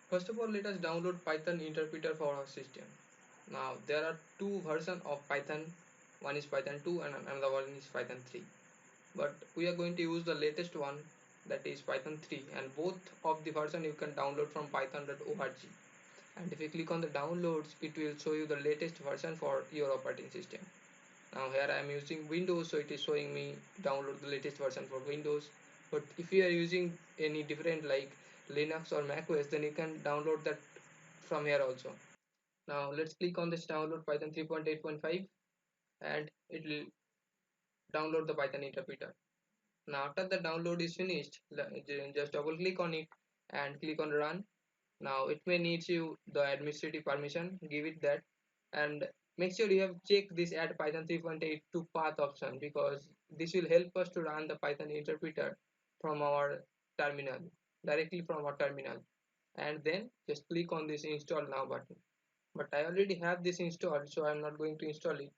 First of all, let us download Python interpreter for our system. Now there are two versions of Python. One is Python 2 and another one is Python 3. But we are going to use the latest one, that is Python 3, and both of the version you can download from python.org. And if you click on the downloads, it will show you the latest version for your operating system. Now here I am using Windows, so it is showing me download the latest version for Windows. But if you are using any different like Linux or Mac OS, then you can download that from here also. Now let's click on this download Python 3.8.5 and it will download the Python interpreter. Now after the download is finished, just double click on it and click on run. Now it may need you the administrative permission, give it that, and make sure you have checked this add Python 3.8 to path option, because this will help us to run the Python interpreter from our terminal, directly from our terminal. And then just click on this install now button. But I already have this installed, so I'm not going to install it.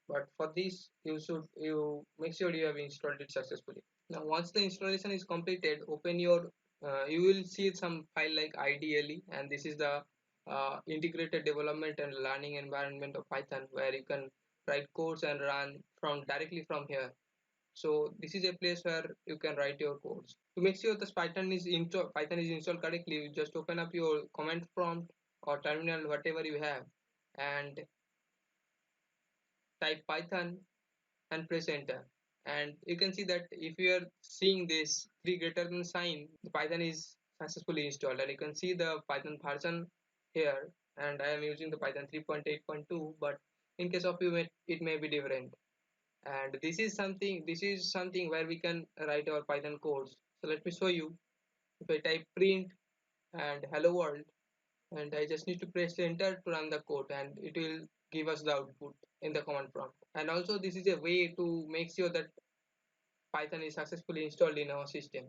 But for this you make sure you have installed it successfully. Now once the installation is completed, open your you will see some file like IDLE, and this is the integrated development and learning environment of Python, where you can write codes and run from directly from here. So this is a place where you can write your codes. To make sure this Python is installed correctly, you just open up your command prompt or terminal, whatever you have, and type Python and press enter. And you can see that if you are seeing this 3 greater than sign, the Python is successfully installed, and you can see the Python version here, and I am using the Python 3.8.2, but in case of you it may be different. And this is something where we can write our Python codes. So let me show you. If I type print and hello world, and I just need to press enter to run the code, and it will give us the output in the command prompt. And also this is a way to make sure that Python is successfully installed in our system.